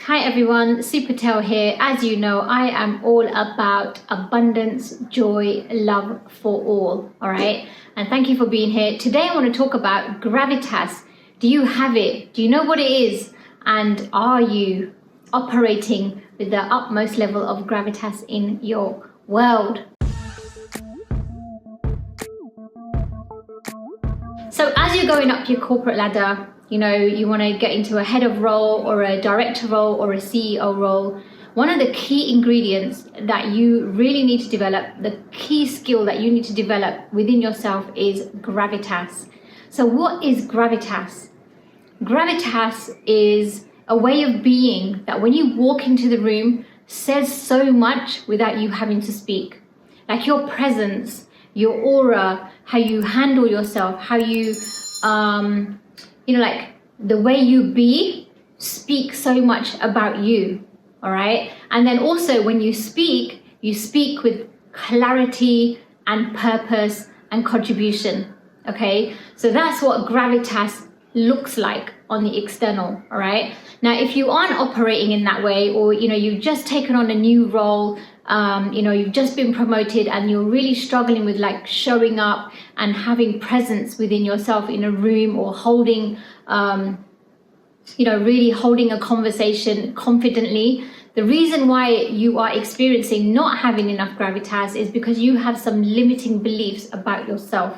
Hi everyone, Su Patel here. As you know, I am all about abundance, joy, love for all right? And thank you for being here. Today I want to talk about gravitas. Do you have it? Do you know what it is? And are you operating with the utmost level of gravitas in your world? So as you're going up your corporate ladder, you want to get into a head of role or a director role or a CEO role. One of the key ingredients that you really need to develop, the key skill that you need to develop within yourself is gravitas. So what is gravitas? Gravitas is a way of being that when you walk into the room says so much without you having to speak. Like your presence, your aura, how you handle yourself, how you, like the way you be speak so much about you, all right? And then also when you speak with clarity and purpose and contribution, okay? So that's what gravitas looks like on the external, all right? Now, if you aren't operating in that way, or, you've just taken on a new role, you've just been promoted and you're really struggling with like showing up and having presence within yourself in a room or holding, really holding a conversation confidently. The reason why you are experiencing not having enough gravitas is because you have some limiting beliefs about yourself.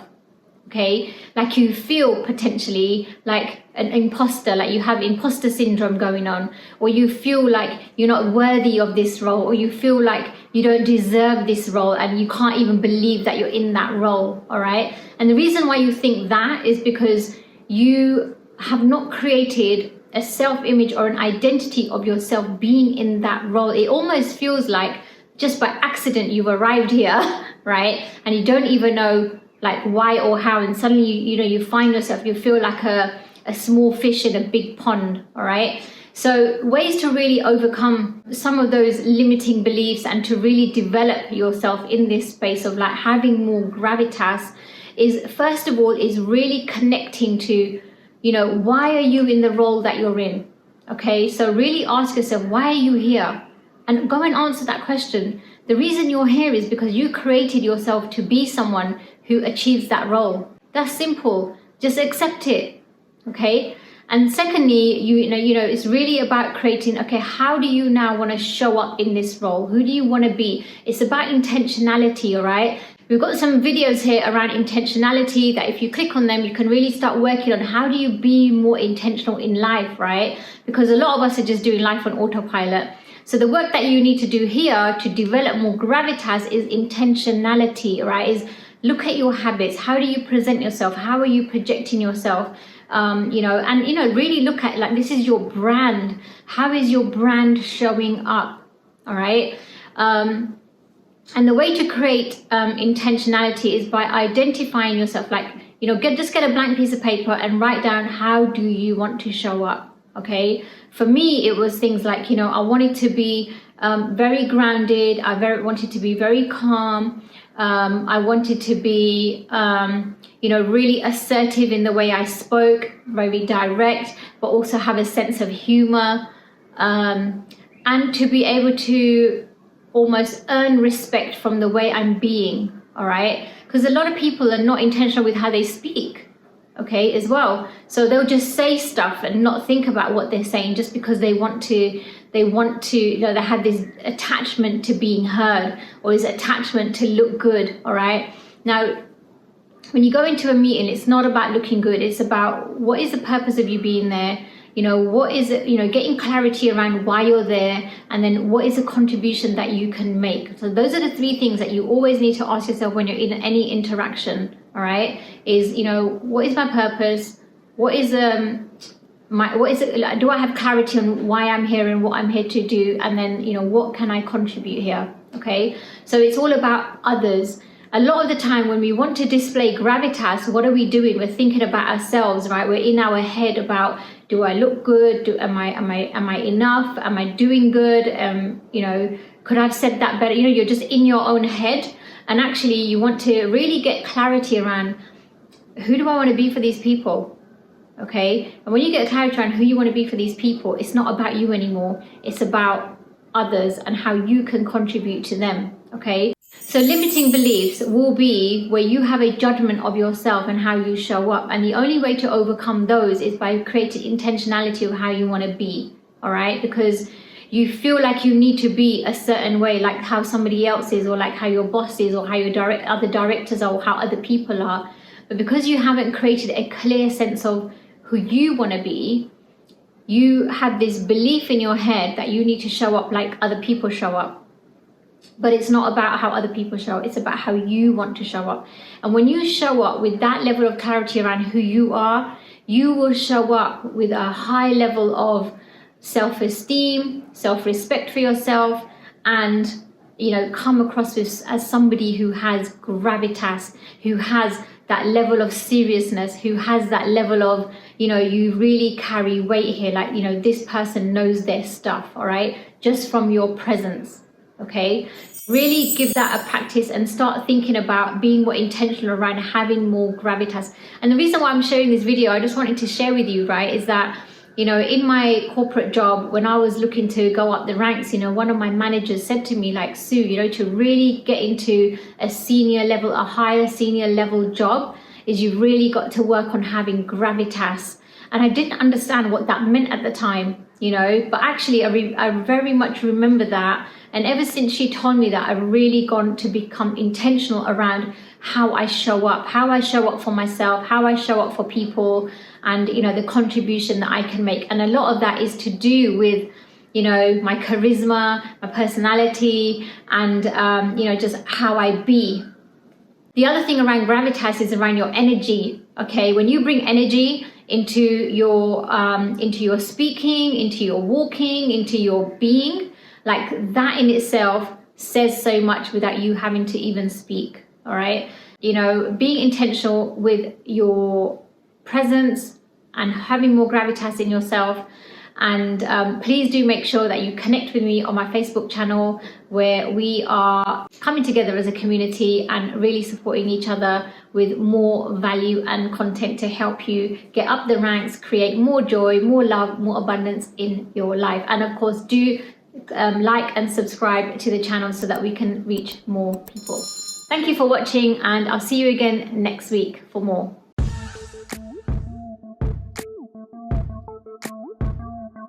Okay, like you feel potentially like an imposter, like you have imposter syndrome going on, or you feel like you're not worthy of this role, or you feel like you don't deserve this role and you can't even believe that you're in that role, all right? And the reason why you think that is because you have not created a self-image or an identity of yourself being in that role. It almost feels like just by accident you've arrived here, right? And you don't even know like why or how, and suddenly you find yourself, you feel like a small fish in a big pond, all right? So ways to really overcome some of those limiting beliefs and to really develop yourself in this space of like having more gravitas is, first of all, is really connecting to, why are you in the role that you're in? Okay, so really ask yourself, why are you here? And go and answer that question. The reason you're here is because you created yourself to be someone who achieves that role. That's simple. Just accept it. Okay. And secondly, it's really about creating, okay, how do you now want to show up in this role? Who do you want to be? It's about intentionality, all right? We've got some videos here around intentionality that if you click on them, you can really start working on how do you be more intentional in life, right? Because a lot of us are just doing life on autopilot. So the work that you need to do here to develop more gravitas is intentionality, right? Is look at your habits. How do you present yourself? How are you projecting yourself? Really look at like, this is your brand. How is your brand showing up? All right. And the way to create intentionality is by identifying yourself, like, just get a blank piece of paper and write down, how do you want to show up? Okay. For me, it was things like, I wanted to be very grounded. I wanted to be very calm. I wanted to be, really assertive in the way I spoke, very direct, but also have a sense of humor, and to be able to almost earn respect from the way I'm being, all right? Because a lot of people are not intentional with how they speak, okay, as well. So they'll just say stuff and not think about what they're saying just because they want to, they have this attachment to being heard or this attachment to look good, all right? Now, when you go into a meeting, it's not about looking good. It's about what is the purpose of you being there? What is it, getting clarity around why you're there, and then what is the contribution that you can make? So those are the three things that you always need to ask yourself when you're in any interaction, all right? Is, what is my purpose? What is do I have clarity on why I'm here and what I'm here to do? And then, what can I contribute here? Okay, so it's all about others. A lot of the time when we want to display gravitas, what are we doing? We're thinking about ourselves, right? We're in our head about, do I look good? Am I enough? Am I doing good? Could I have said that better? You're just in your own head, and actually you want to really get clarity around, who do I want to be for these people? okay? And when you get clarity around who you want to be for these people, it's not about you anymore. It's about others and how you can contribute to them, okay? So limiting beliefs will be where you have a judgment of yourself and how you show up. And the only way to overcome those is by creating intentionality of how you want to be, all right? Because you feel like you need to be a certain way, like how somebody else is, or like how your boss is, or how your other directors are, or how other people are. But because you haven't created a clear sense of who you want to be, you have this belief in your head that you need to show up like other people show up. But it's not about how other people show up, it's about how you want to show up. And when you show up with that level of clarity around who you are, you will show up with a high level of self-esteem, self-respect for yourself, and come across as somebody who has gravitas, who has that level of seriousness, who has that level of, you really carry weight here, like, this person knows their stuff, all right? Just from your presence, okay? Really give that a practice and start thinking about being more intentional around having more gravitas. And the reason why I'm sharing this video, I just wanted to share with you, right, is that in my corporate job, when I was looking to go up the ranks, one of my managers said to me, like, Sue, to really get into a senior level, a higher senior level job, is you've really got to work on having gravitas. And I didn't understand what that meant at the time, but actually I very much remember that. And ever since she told me that, I've really gone to become intentional around how I show up for myself, how I show up for people, and the contribution that I can make. And a lot of that is to do with my charisma, my personality, and just how I be. The other thing around gravitas is around your energy. Okay, when you bring energy into your speaking, into your walking, into your being, like that in itself says so much without you having to even speak. All right, being intentional with your presence and having more gravitas in yourself. And please do make sure that you connect with me on my Facebook channel, where we are coming together as a community and really supporting each other with more value and content to help you get up the ranks, create more joy, more love, more abundance in your life. And of course, do like and subscribe to the channel so that we can reach more people. Thank you for watching, and I'll see you again next week for more.